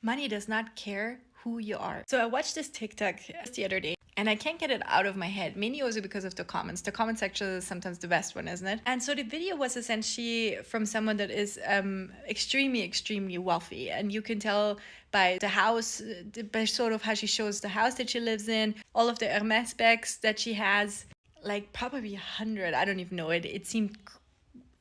Money does not care who you are. So I watched this TikTok the other day and I can't get it out of my head, mainly also because of the comments. The comment section is sometimes the best one, isn't it? And so the video was essentially from someone that is extremely, extremely wealthy. And you can tell by the house, by sort of how she shows the house that she lives in, all of the Hermes bags that she has, like probably 100, I don't even know it. It seemed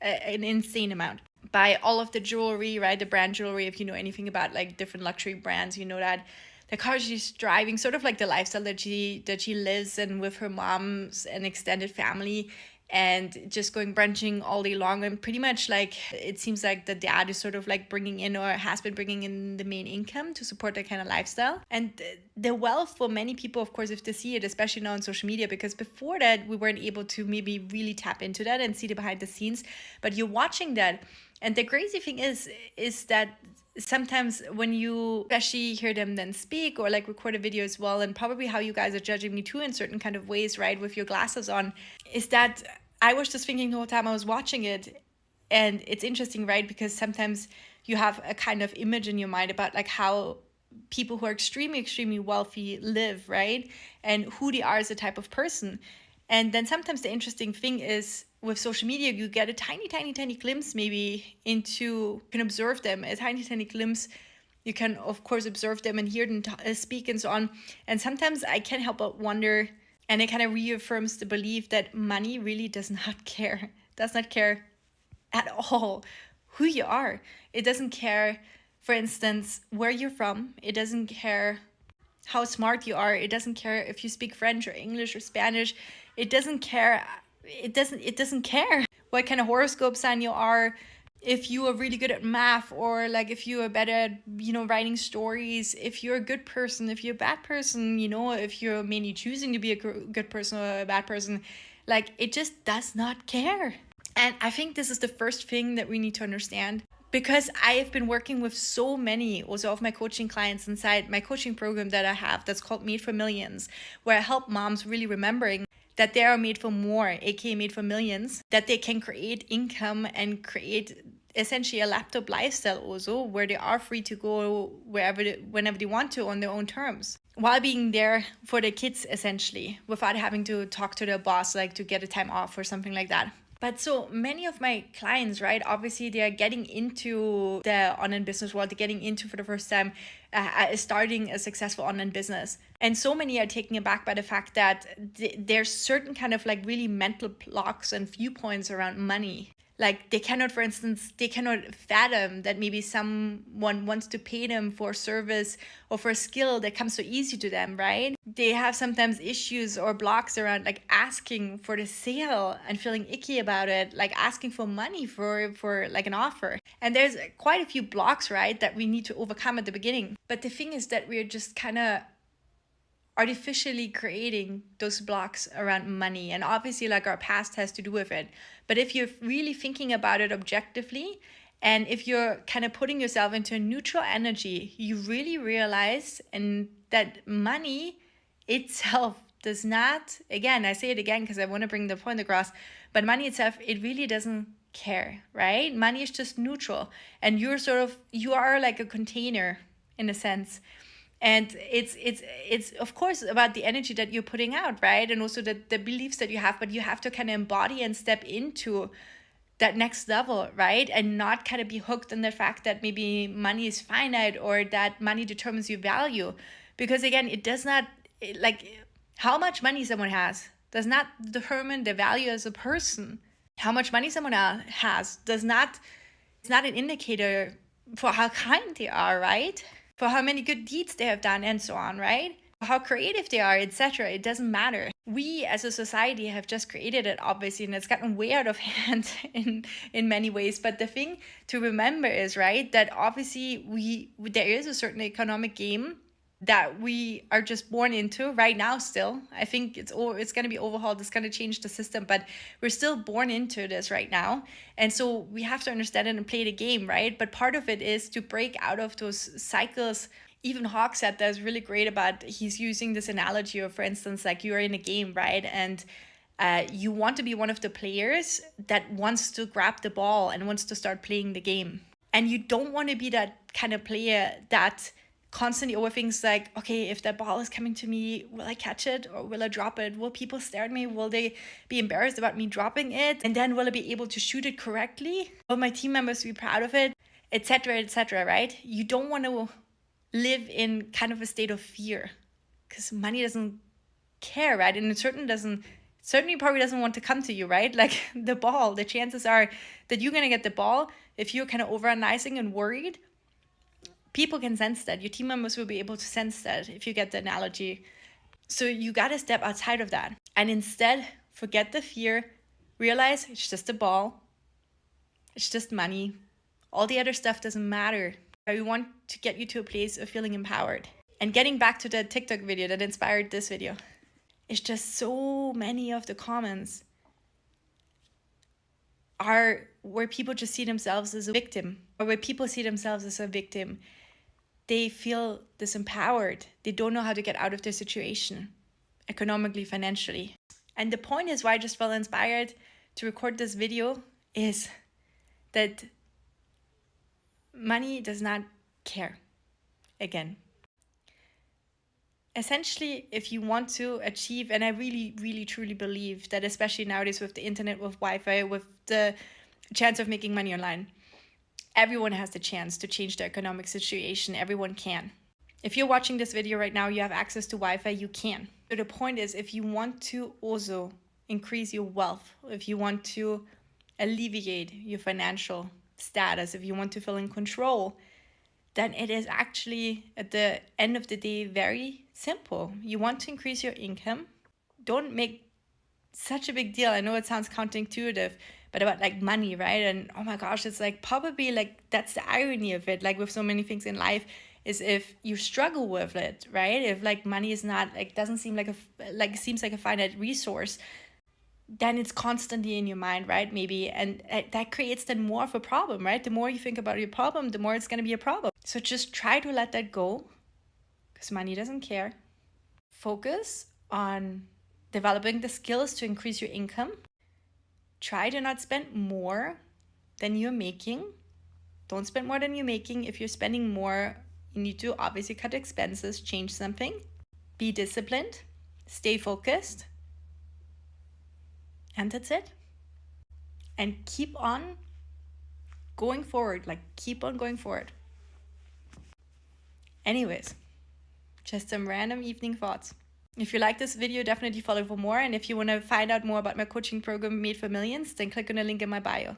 an insane amount. By all of the jewelry, right? The brand jewelry, if you know anything about like different luxury brands, you know that the car she's driving, sort of like the lifestyle that she lives in with her mom's and extended family, and just going brunching all day long. And pretty much like it seems like the dad is sort of like bringing in, or has been bringing in, the main income to support that kind of lifestyle. And the wealth for many people, of course, if they see it, especially now on social media, because before that we weren't able to maybe really tap into that and see the behind the scenes. But you're watching that, and the crazy thing is that sometimes when you especially hear them then speak or like record a video as well, and probably how you guys are judging me too in certain kind of ways, right, with your glasses on, is that I was just thinking the whole time I was watching it. And it's interesting, right, because sometimes you have a kind of image in your mind about like how people who are extremely, extremely wealthy live, right, and who they are as a type of person. And then sometimes the interesting thing is with social media, you get a tiny, tiny, tiny glimpse maybe into, you can observe them, a tiny, tiny glimpse. You can, of course, observe them and hear them speak and so on. And sometimes I can't help but wonder, and it kind of reaffirms the belief that money really does not care at all who you are. It doesn't care, for instance, where you're from. It doesn't care how smart you are. It doesn't care if you speak French or English or Spanish. It doesn't care. It doesn't care what kind of horoscope sign you are, if you are really good at math, or like if you are better at, writing stories, if you're a good person, if you're a bad person, if you're mainly choosing to be a good person or a bad person. Like, it just does not care. And I think this is the first thing that we need to understand, because I have been working with so many also of my coaching clients inside my coaching program that I have, that's called Made for Millions, where I help moms really remembering that they are made for more, aka made for millions, that they can create income and create essentially a laptop lifestyle also, where they are free to go whenever they want to on their own terms, while being there for their kids essentially, without having to talk to their boss like to get a time off or something like that. But so many of my clients, right, obviously they are getting into the online business world, they're getting into for the first time, starting a successful online business. And so many are taken aback by the fact that there's certain kind of like really mental blocks and viewpoints around money. Like they cannot fathom that maybe someone wants to pay them for a service or for a skill that comes so easy to them, right? They have sometimes issues or blocks around like asking for the sale and feeling icky about it, like asking for money for like an offer. And there's quite a few blocks, right, that we need to overcome at the beginning. But the thing is that we're just kind of artificially creating those blocks around money, and obviously like our past has to do with it. But if you're really thinking about it objectively, and if you're kind of putting yourself into a neutral energy, you really realize and that money itself does not, again, I say it again because I want to bring the point across, but money itself, it really doesn't care, right? Money is just neutral, and you are like a container in a sense. And it's of course about the energy that you're putting out, right? And also the beliefs that you have, but you have to kind of embody and step into that next level, right? And not kind of be hooked on the fact that maybe money is finite or that money determines your value. Because again, it does not, like how much money someone has does not determine the value as a person. How much money someone has it's not an indicator for how kind they are, right? For how many good deeds they have done and so on, right? How creative they are, etc. It doesn't matter. We as a society have just created it, obviously, and it's gotten way out of hand in many ways. But the thing to remember is, right, that obviously there is a certain economic game that we are just born into right now still. I think it's going to be overhauled. It's going to change the system, but we're still born into this right now. And so we have to understand it and play the game, right? But part of it is to break out of those cycles. Even Hawk said that's really great about, he's using this analogy of, for instance, like you're in a game, right? And you want to be one of the players that wants to grab the ball and wants to start playing the game. And you don't want to be that kind of player that constantly overthinks like, okay, if that ball is coming to me, will I catch it or will I drop it? Will people stare at me? Will they be embarrassed about me dropping it? And then will I be able to shoot it correctly? Will my team members be proud of it? Etc., right? You don't want to live in kind of a state of fear because money doesn't care, right? And it certainly probably doesn't want to come to you, right? Like the ball, the chances are that you're going to get the ball if you're kind of over-analyzing and worried. People can sense that. Your team members will be able to sense that if you get the analogy. So you got to step outside of that and instead forget the fear, realize it's just a ball, it's just money. All the other stuff doesn't matter. We want to get you to a place of feeling empowered. And getting back to the TikTok video that inspired this video, it's just so many of the comments are where people just see themselves as a victim, or where people see themselves as a victim. They feel disempowered. They don't know how to get out of their situation, economically, financially. And the point is why I just felt inspired to record this video is that money does not care. Again, essentially, if you want to achieve, and I really, really, truly believe that especially nowadays with the internet, with Wi-Fi, with the chance of making money online, everyone has the chance to change their economic situation. Everyone can. If you're watching this video right now, you have access to Wi-Fi, you can. So the point is, if you want to also increase your wealth, if you want to alleviate your financial status, if you want to feel in control, then it is actually at the end of the day very simple. You want to increase your income. Don't make such a big deal. I know it sounds counterintuitive, but about like money, right? And oh my gosh, it's like probably like that's the irony of it. Like with so many things in life, is if you struggle with it, right? If like money is not like doesn't seem like seems like a finite resource, then it's constantly in your mind, right? Maybe. And that creates then more of a problem, right? The more you think about your problem, the more it's going to be a problem. So just try to let that go because money doesn't care. Focus on developing the skills to increase your income. Try to not spend more than you're making. Don't spend more than you're making. If you're spending more, you need to obviously cut expenses, change something. Be disciplined. Stay focused. And that's it. And keep on going forward. Like, keep on going forward. Anyways, just some random evening thoughts. If you like this video, definitely follow for more. And if you want to find out more about my coaching program, Made for Millions, then click on the link in my bio.